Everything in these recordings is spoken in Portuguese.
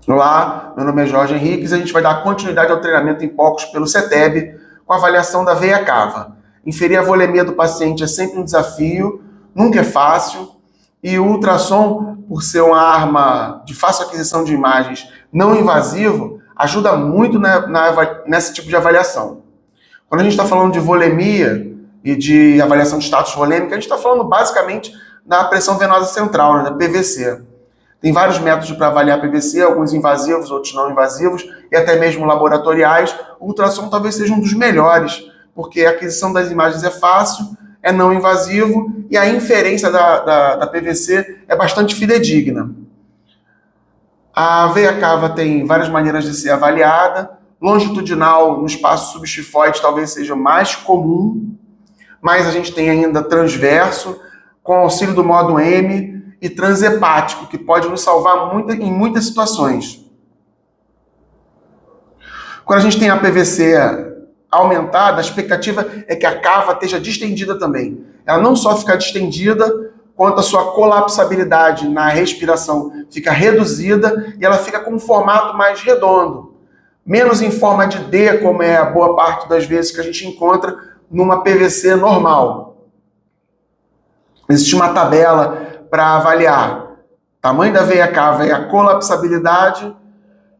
Olá, meu nome é Jorge Henriques e a gente vai dar continuidade ao treinamento em POCs pelo CETEB com a avaliação da veia cava. Inferir a volemia do paciente é sempre um desafio, nunca é fácil, e o ultrassom, por ser uma arma de fácil aquisição de imagens não invasivo, ajuda muito nesse tipo de avaliação. Quando a gente está falando de volemia e de avaliação de status volêmico, a gente está falando basicamente da pressão venosa central, né, da PVC. Tem vários métodos para avaliar a PVC, alguns invasivos, outros não invasivos, e até mesmo laboratoriais. O ultrassom talvez seja um dos melhores, porque a aquisição das imagens é fácil, é não invasivo, e a inferência da PVC é bastante fidedigna. A veia cava tem várias maneiras de ser avaliada. Longitudinal no espaço subchifoide talvez seja mais comum, mas a gente tem ainda transverso, com auxílio do modo M, e transhepático, que pode nos salvar em muitas situações. Quando a gente tem a PVC aumentada, a expectativa é que a cava esteja distendida também. Ela não só fica distendida, quanto a sua colapsabilidade na respiração fica reduzida e ela fica com um formato mais redondo. Menos em forma de D, como é a boa parte das vezes que a gente encontra numa PVC normal. Existe uma tabela para avaliar tamanho da veia cava e a colapsabilidade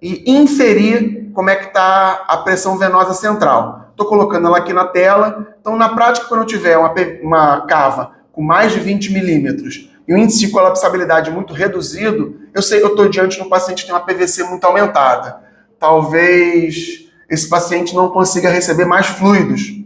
e inferir como é que está a pressão venosa central. Estou colocando ela aqui na tela. Então, na prática, quando eu tiver uma cava com mais de 20 milímetros e um índice de colapsabilidade muito reduzido, eu sei que eu estou diante de um paciente que tem uma PVC muito aumentada. Talvez esse paciente não consiga receber mais fluidos.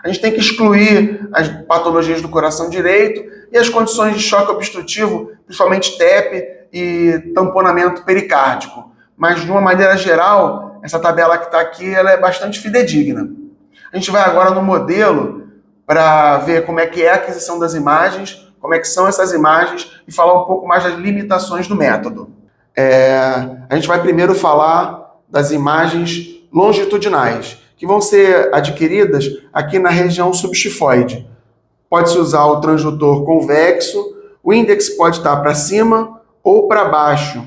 A gente tem que excluir as patologias do coração direito e as condições de choque obstrutivo, principalmente TEP e tamponamento pericárdico. Mas, de uma maneira geral, essa tabela que está aqui ela é bastante fidedigna. A gente vai agora no modelo para ver como é que é a aquisição das imagens, como é que são essas imagens e falar um pouco mais das limitações do método. A gente vai primeiro falar das imagens longitudinais, que vão ser adquiridas aqui na região subchifoide. Pode-se usar o transdutor convexo, o índex pode estar para cima ou para baixo,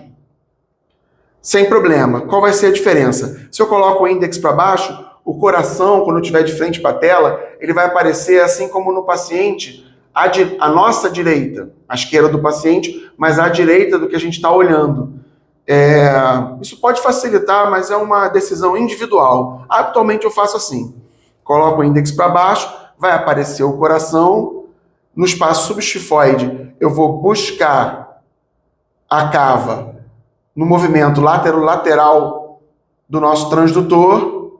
sem problema. Qual vai ser a diferença? Se eu coloco o índex para baixo, o coração, quando estiver de frente para a tela, ele vai aparecer assim como no paciente, à nossa direita, à esquerda do paciente, mas à direita do que a gente está olhando. Isso pode facilitar, mas é uma decisão individual. Habitualmente eu faço assim, coloco o índex para baixo, vai aparecer o coração, no espaço subchifoide eu vou buscar a cava no movimento lateral do nosso transdutor.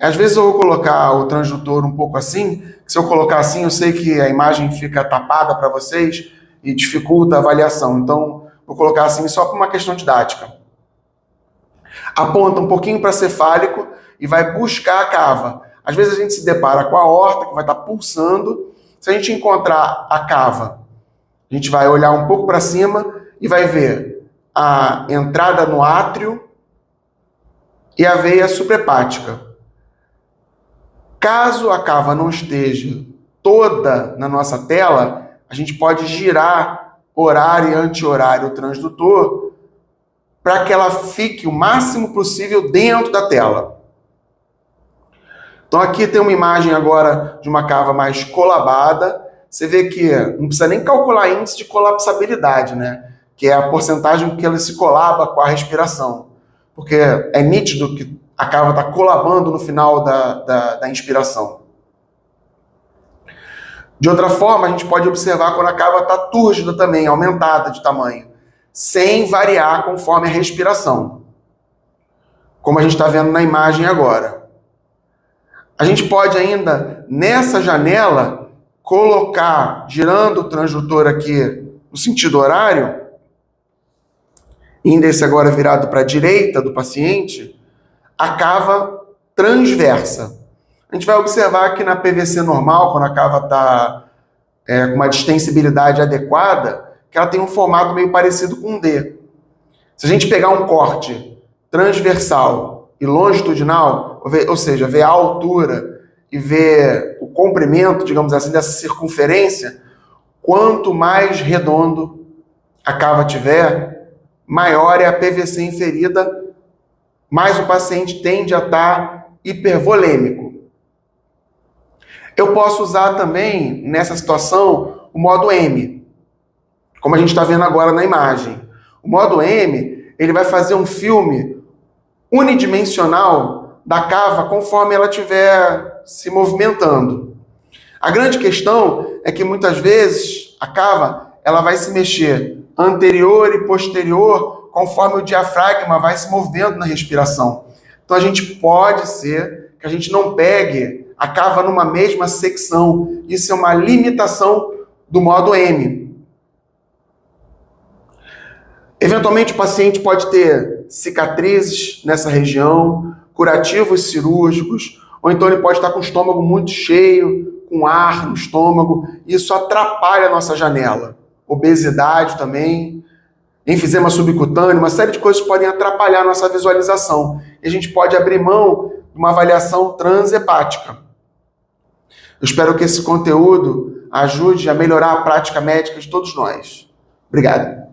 Às vezes eu vou colocar o transdutor um pouco assim, que se eu colocar assim eu sei que a imagem fica tapada para vocês e dificulta a avaliação, então vou colocar assim só por uma questão didática. Aponta um pouquinho para cefálico e vai buscar a cava. Às vezes a gente se depara com a aorta, que vai estar pulsando. Se a gente encontrar a cava, a gente vai olhar um pouco para cima e vai ver a entrada no átrio e a veia suprahepática. Caso a cava não esteja toda na nossa tela, a gente pode girar horário e anti-horário o transdutor para que ela fique o máximo possível dentro da tela. Então aqui tem uma imagem agora de uma cava mais colabada. Você vê que não precisa nem calcular índice de colapsabilidade, né? Que é a porcentagem que ela se colaba com a respiração. Porque é nítido que a cava está colabando no final da inspiração. De outra forma, a gente pode observar quando a cava está túrgida também, aumentada de tamanho, sem variar conforme a respiração, como a gente está vendo na imagem agora. A gente pode ainda, nessa janela, colocar, girando o transdutor aqui no sentido horário, índice agora virado para a direita do paciente, a cava transversa. A gente vai observar que na PVC normal, quando a cava está com uma distensibilidade adequada, que ela tem um formato meio parecido com um D. Se a gente pegar um corte transversal e longitudinal, ou seja, ver a altura e ver o comprimento, digamos assim, dessa circunferência, quanto mais redondo a cava tiver, maior é a PVC inferida, mais o paciente tende a estar hipervolêmico. Eu posso usar também, nessa situação, o modo M, como a gente está vendo agora na imagem. O modo M, ele vai fazer um filme unidimensional da cava conforme ela estiver se movimentando. A grande questão é que muitas vezes a cava ela vai se mexer anterior e posterior conforme o diafragma vai se movendo na respiração. Então a gente pode ser que a gente não pegue a cava numa mesma secção. Isso é uma limitação do modo M. Eventualmente o paciente pode ter cicatrizes nessa região, curativos cirúrgicos, ou então ele pode estar com o estômago muito cheio, com ar no estômago, e isso atrapalha a nossa janela. Obesidade também, enfisema subcutâneo, uma série de coisas podem atrapalhar a nossa visualização. E a gente pode abrir mão de uma avaliação transhepática. Eu espero que esse conteúdo ajude a melhorar a prática médica de todos nós. Obrigado.